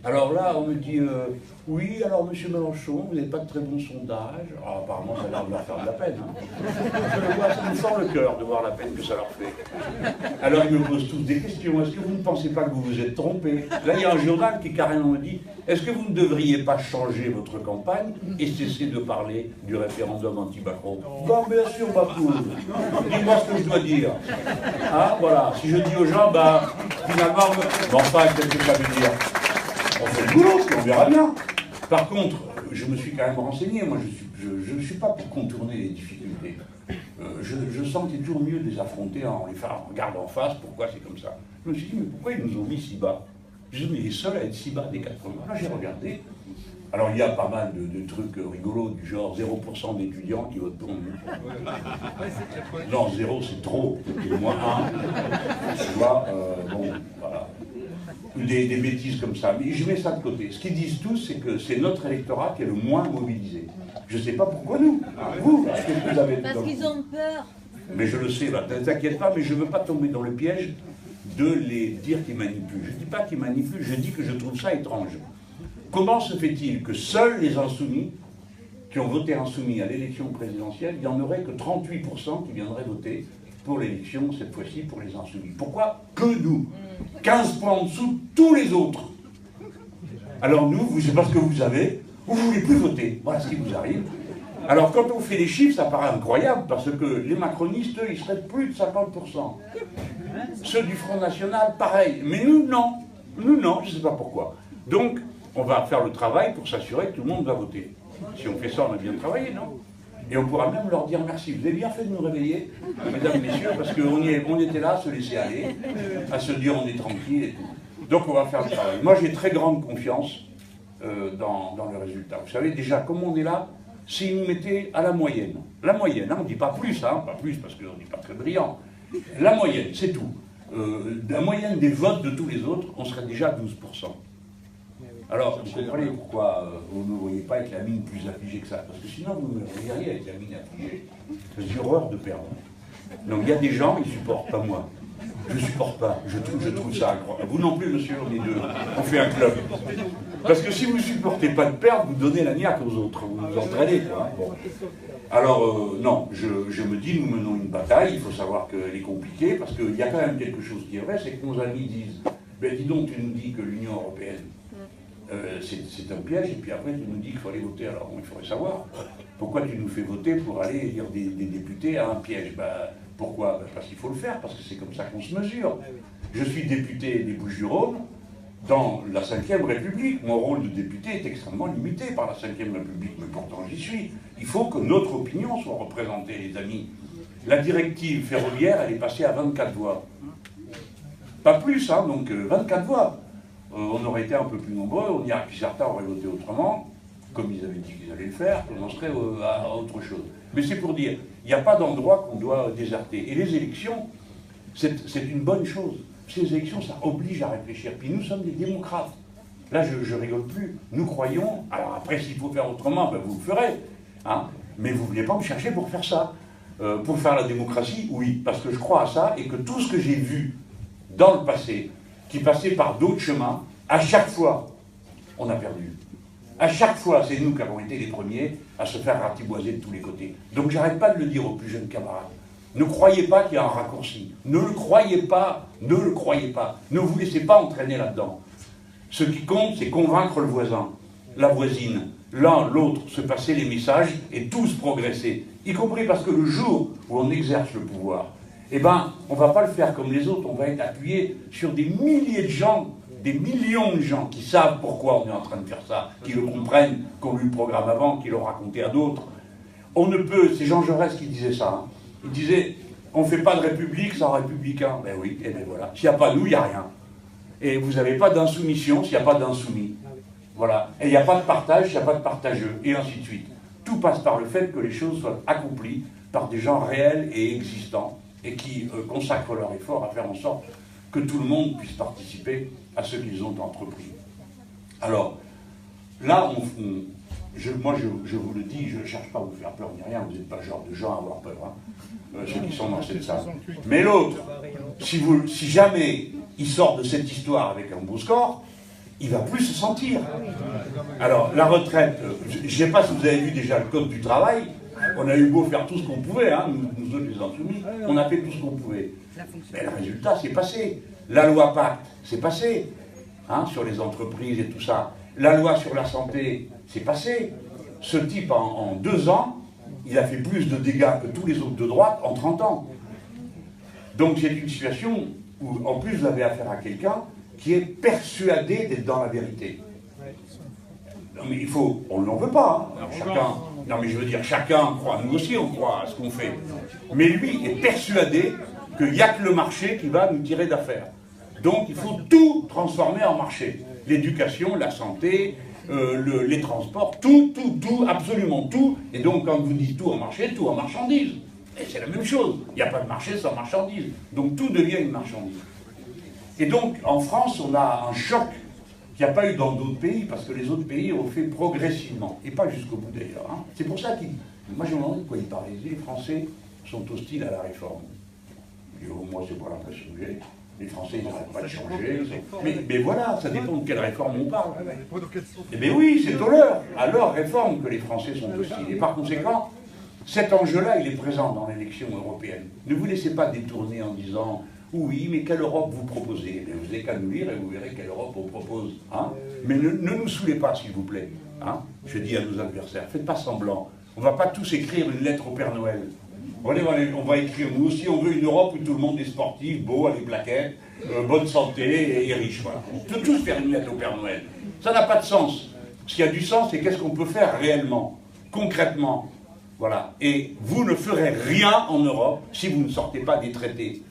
Alors là, on me dit, oui, alors monsieur Mélenchon, vous n'avez pas de très bons sondages. Alors, apparemment, ça a l'air de leur faire de la peine. Hein. Je le vois, ça me sort le cœur de voir la peine que ça leur fait. Alors ils me posent tous des questions. Est-ce que vous ne pensez pas que vous vous êtes trompé? Là, il y a un journal qui carrément me dit, est-ce que vous ne devriez pas changer votre campagne et cesser de parler du référendum anti-Macron? Non, bien sûr, ma poule. Dis-moi ce que je dois dire. Hein, voilà. Si je dis aux gens, bah, finalement, enfin, qu'est-ce que ça veut dire? On fait le boulot, puis on verra bien. Par contre, je me suis quand même renseigné. Moi, je ne suis pas pour contourner les difficultés. Je sens qu'il est toujours mieux de les affronter en les regardant en face. Pourquoi c'est comme ça? Je me suis dit, mais pourquoi ils nous ont mis si bas? Je me suis dit, mais les seuls à être si bas des 80. Là, j'ai regardé. Alors, il y a pas mal de trucs rigolos, du genre 0% d'étudiants qui votent pour nous. Non, 0, c'est trop. Et moins 1. Tu vois, bon, voilà. Des bêtises comme ça, mais je mets ça de côté. Ce qu'ils disent tous, c'est que c'est notre électorat qui est le moins mobilisé. Je ne sais pas pourquoi nous. Vous, qu'est-ce que vous avez? Parce qu'ils ont peur. Mais je le sais, ne t'inquiète pas, mais je ne veux pas tomber dans le piège de les dire qu'ils manipulent. Je ne dis pas qu'ils manipulent, je dis que je trouve ça étrange. Comment se fait-il que seuls les insoumis, qui ont voté insoumis à l'élection présidentielle, il n'y en aurait que 38% qui viendraient voter pour l'élection, cette fois-ci, pour les insoumis? Pourquoi que nous? 15 points en dessous de tous les autres. Alors nous, vous savez pas ce que vous avez, vous ne voulez plus voter. Voilà ce qui vous arrive. Alors quand on fait les chiffres, ça paraît incroyable, parce que les macronistes, eux, ils seraient de plus de 50%. Ceux du Front National, pareil. Mais nous, non. Nous, non, je ne sais pas pourquoi. Donc, on va faire le travail pour s'assurer que tout le monde va voter. Si on fait ça, on a bien travaillé, non? Et on pourra même leur dire merci. Vous avez bien fait de nous réveiller, mesdames et messieurs, parce qu'on était là à se laisser aller, à se dire on est tranquille et tout. Donc on va faire le travail. Moi j'ai très grande confiance dans le résultat. Vous savez déjà, comme on est là, s'ils nous mettaient à la moyenne, hein, on ne dit pas plus parce qu'on n'est pas très brillant. La moyenne, c'est tout. La moyenne des votes de tous les autres, on serait déjà à 12%. Alors, vous comprenez pourquoi vous ne me voyez pas avec la mine plus affligée que ça? Parce que sinon, vous me verriez avec la mine affligée. J'ai horreur de perdre. Donc, il y a des gens, ils ne supportent pas moi. Je ne supporte pas. Je trouve ça incroyable. Vous non plus, monsieur, on est deux. On fait un club. Parce que si vous ne supportez pas de perdre, vous donnez la niaque aux autres. Vous vous entraînez, quoi. Bon. Alors, non, je me dis, nous menons une bataille. Il faut savoir qu'elle est compliquée. Parce qu'il y a quand même quelque chose qui est vrai, c'est que nos amis disent, ben dis donc, tu nous dis que l'Union européenne, c'est un piège, et puis après tu nous dis qu'il faut aller voter. Alors il faudrait savoir, pourquoi tu nous fais voter pour aller élire des députés à un piège? Pourquoi? Parce qu'il faut le faire, parce que c'est comme ça qu'on se mesure. Je suis député des Bouches-du-Rhône dans la Ve République. Mon rôle de député est extrêmement limité par la Ve République, mais pourtant j'y suis. Il faut que notre opinion soit représentée, les amis. La directive ferroviaire, elle est passée à 24 voix. Pas plus, hein, donc 24 voix. On aurait été un peu plus nombreux, certains auraient voté autrement, comme ils avaient dit qu'ils allaient le faire, on en serait à autre chose. Mais c'est pour dire, il n'y a pas d'endroit qu'on doit déserter. Et les élections, c'est une bonne chose. Ces élections, ça oblige à réfléchir. Puis nous sommes des démocrates. Là, je rigole plus. Nous croyons, alors après, s'il faut faire autrement, ben, vous le ferez. Hein, mais vous ne voulez pas me chercher pour faire ça. Pour faire la démocratie, oui, parce que je crois à ça, et que tout ce que j'ai vu dans le passé, qui passait par d'autres chemins, à chaque fois, on a perdu. À chaque fois, c'est nous qui avons été les premiers à se faire ratiboiser de tous les côtés. Donc j'arrête pas de le dire aux plus jeunes camarades. Ne croyez pas qu'il y a un raccourci. Ne le croyez pas. Ne le croyez pas. Ne vous laissez pas entraîner là-dedans. Ce qui compte, c'est convaincre le voisin, la voisine, l'un, l'autre, se passer les messages et tous progresser. Y compris parce que le jour où on exerce le pouvoir, eh ben, on ne va pas le faire comme les autres, on va être appuyé sur des milliers de gens, des millions de gens qui savent pourquoi on est en train de faire ça, qui le comprennent, qu'on lu le programme avant, qui l'ont raconté à d'autres. On ne peut, c'est Jean Jaurès qui disait ça, hein. Il disait, on ne fait pas de république sans républicain. Ben oui, et ben voilà. S'il n'y a pas nous, il n'y a rien. Et vous n'avez pas d'insoumission s'il n'y a pas d'insoumis. Voilà. Et il n'y a pas de partage s'il n'y a pas de partageux, et ainsi de suite. Tout passe par le fait que les choses soient accomplies par des gens réels et existants, et qui consacrent leur effort à faire en sorte que tout le monde puisse participer à ce qu'ils ont entrepris. Alors, là, moi, je vous le dis, je ne cherche pas à vous faire peur ni rien, vous n'êtes pas le genre de gens à avoir peur, hein, ceux qui sont dans cette salle. Mais l'autre, si jamais il sort de cette histoire avec un beau score, il va plus se sentir. Alors, la retraite, je ne sais pas si vous avez vu déjà le code du travail, on a eu beau faire tout ce qu'on pouvait, hein, nous autres les insoumis, on a fait tout ce qu'on pouvait. Mais le résultat, c'est passé. La loi Pacte, c'est passé, hein, sur les entreprises et tout ça. La loi sur la santé, c'est passé. Ce type, en 2 ans, il a fait plus de dégâts que tous les autres de droite en 30 ans. Donc c'est une situation où, en plus, vous avez affaire à quelqu'un qui est persuadé d'être dans la vérité. Non mais il faut, on ne l'en veut pas, hein. Chacun, non mais je veux dire, chacun croit, nous aussi on croit à ce qu'on fait. Mais lui est persuadé qu'il n'y a que le marché qui va nous tirer d'affaire. Donc il faut tout transformer en marché. L'éducation, la santé, les transports, tout, absolument tout. Et donc quand vous dites tout en marché, tout en marchandise. Et c'est la même chose. Il n'y a pas de marché sans marchandise. Donc tout devient une marchandise. Et donc en France, on a un choc qu'il n'y a pas eu dans d'autres pays, parce que les autres pays ont fait progressivement. Et pas jusqu'au bout d'ailleurs. Hein. C'est pour ça qu'ils... Moi je me demande de quoi ils parlent. Les Français sont hostiles à la réforme. Moi c'est pas l'impression que j'ai. Les Français, ils n'arrêtent pas de changer. Mais voilà, ça dépend de quelle réforme on parle. Eh bien oui, c'est à leur réforme que les Français sont hostiles. Et par conséquent, cet enjeu-là, il est présent dans l'élection européenne. Ne vous laissez pas détourner en disant « Oui, mais quelle Europe vous proposez ?» Vous n'avez qu'à nous lire et vous verrez quelle Europe on propose. Hein, mais ne nous saoulez pas, s'il vous plaît. Hein, je dis à nos adversaires, faites pas semblant. On ne va pas tous écrire une lettre au Père Noël. On va écrire, nous aussi, on veut une Europe où tout le monde est sportif, beau, avec plaquettes, bonne santé et riche. Voilà. On peut tous faire une lettre au Père Noël. Ça n'a pas de sens. Ce qui a du sens, c'est qu'est-ce qu'on peut faire réellement, concrètement. Voilà. Et vous ne ferez rien en Europe si vous ne sortez pas des traités.